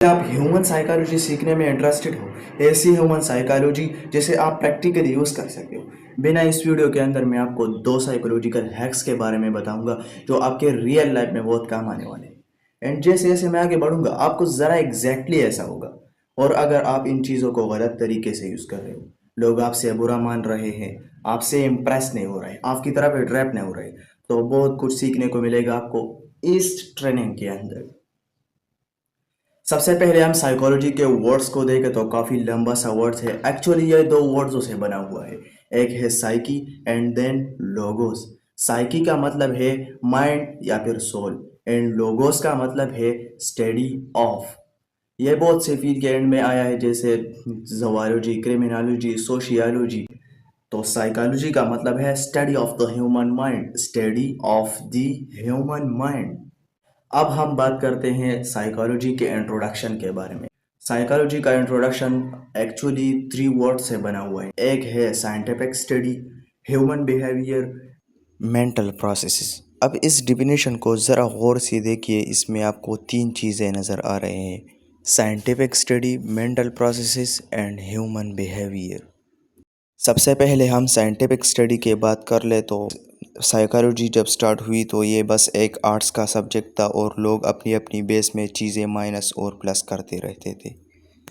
आप human psychology सीखने में इंटरेस्टेड हो, ऐसी ह्यूमन साइकोलॉजी जिसे आप प्रैक्टिकली यूज़ कर सकते हो। बिना इस वीडियो के अंदर मैं आपको 2 साइकोलॉजिकल हैक्स के बारे में बताऊंगा जो आपके रियल लाइफ में बहुत काम आने वाले हैं। एंड जैसे जैसे मैं आगे बढ़ूंगा आपको ज़रा एग्जैक्टली ऐसा होगा। और अगर आप इन चीज़ों को गलत तरीके से यूज़ कर रहे हो, लोग आपसे बुरा मान रहे हैं, आपसे इम्प्रेस नहीं हो रहे, आपकी तरफ अट्रैक्ट नहीं हो रहे, तो बहुत कुछ सीखने को मिलेगा आपको इस ट्रेनिंग के अंदर। सबसे पहले हम साइकोलॉजी के वर्ड्स को देखें तो काफ़ी लंबा सा वर्ड्स है। एक्चुअली ये 2 वर्ड्सों से बना हुआ है। एक है psyche and then logos. Psyche का मतलब है माइंड या फिर सोल, एंड लोगोस का मतलब है स्टडी ऑफ। ये बहुत से फील्ड के एंड में आया है, जैसे ज़ूलॉजी, क्रिमिनोलॉजी, सोशियोलॉजी। तो साइकोलॉजी का मतलब है study of the human mind, study of the human mind. अब हम बात करते हैं साइकोलॉजी के इंट्रोडक्शन के बारे में। साइकोलॉजी का इंट्रोडक्शन एक्चुअली 3 वर्ड से बना हुआ है। एक है scientific study, human behaviour, mental processes. अब इस डिफिनेशन को ज़रा गौर से देखिए, इसमें आपको 3 चीज़ें नज़र आ रहे हैं: scientific study, mental processes and human behaviour. सबसे पहले हम साइंटिफिक स्टडी की बात कर ले तो साइकोलॉजी जब स्टार्ट हुई तो ये बस एक आर्ट्स का सब्जेक्ट था और लोग अपनी अपनी बेस में चीज़ें माइनस और प्लस करते रहते थे।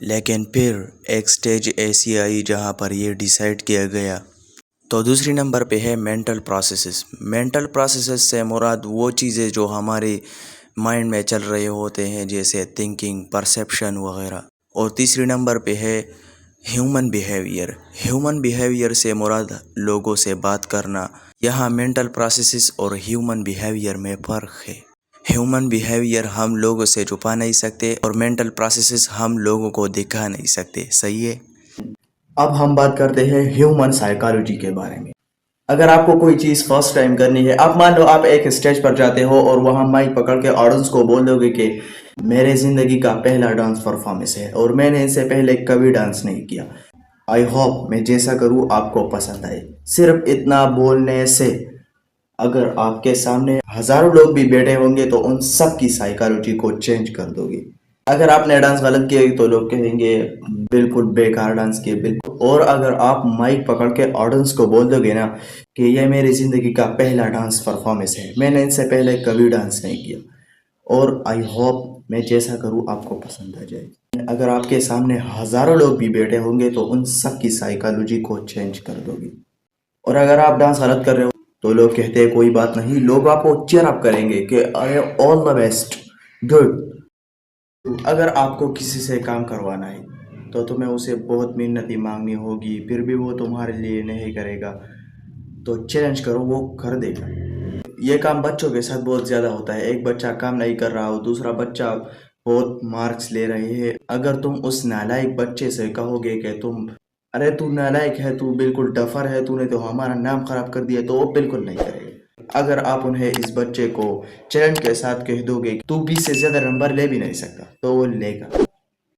लेकिन फिर एक स्टेज ऐसी आई जहाँ पर ये डिसाइड किया गया। तो दूसरी नंबर पे है मेंटल प्रोसेसेस। मेंटल प्रोसेसेस से मुराद वो चीज़ें जो हमारे माइंड में चल रहे होते हैं, जैसे थिंकिंग, परसेप्शन वगैरह। और तीसरी नंबर पे है ह्यूमन बिहेवियर। ह्यूमन बिहेवियर से मुराद लोगों से बात करना। यहाँ मेंटल प्रोसेसेस और ह्यूमन बिहेवियर में फ़र्क है। ह्यूमन बिहेवियर हम लोगों से छुपा नहीं सकते और मेंटल प्रोसेसेस हम लोगों को दिखा नहीं सकते। सही है। अब हम बात करते हैं ह्यूमन साइकोलॉजी के बारे में। अगर आपको कोई चीज़ फर्स्ट टाइम करनी है, आप मान लो आप एक स्टेज पर जाते हो और वहाँ माइक पकड़ के ऑडियंस को बोल दोगे कि मेरे ज़िंदगी का पहला डांस परफॉर्मेंस है और मैंने इससे पहले कभी डांस नहीं किया। आई होप मैं जैसा करूँ आपको पसंद आए। सिर्फ इतना बोलने से अगर आपके सामने हज़ारों लोग भी बैठे होंगे तो उन सब की साइकोलॉजी को चेंज कर दोगे। अगर आपने डांस गलत किया तो लोग कहेंगे बिल्कुल बेकार डांस किए, बिल्कुल। और अगर आप माइक पकड़ के ऑडियंस को बोल दोगे ना कि ये मेरी ज़िंदगी का पहला डांस परफॉर्मेंस है, मैंने इनसे पहले कभी डांस नहीं किया, और आई होप मैं जैसा करूँ आपको पसंद आ जाए। अगर आपके सामने हज़ारों लोग भी बैठे होंगे तो उन सब की साइकोलॉजी को चेंज कर दोगे। और अगर आप डांस गलत कर रहे हो तो लोग कहते हैं कोई बात नहीं, लोग आपको चीयर अप करेंगे कि अरे ऑल द बेस्ट, गुड। अगर आपको किसी से काम करवाना है तो तुम्हें उसे बहुत मिन्नतें मांगनी होगी, फिर भी वो तुम्हारे लिए नहीं करेगा, तो चैलेंज करो, वो कर देगा। ये काम बच्चों के साथ बहुत ज़्यादा होता है। एक बच्चा काम नहीं कर रहा हो, दूसरा बच्चा बहुत मार्क्स ले रहे हैं, अगर तुम उस नालायक बच्चे से कहोगे कि तुम अरे तू नालायक है, तू बिल्कुल डफर है, तूने तो हमारा नाम खराब कर दिया, तो वो बिल्कुल नहीं करेगा। अगर आप उन्हें, इस बच्चे को चैलेंज के साथ कह दोगे कि तू 20 से ज़्यादा नंबर ले भी नहीं सकता, तो वो लेगा।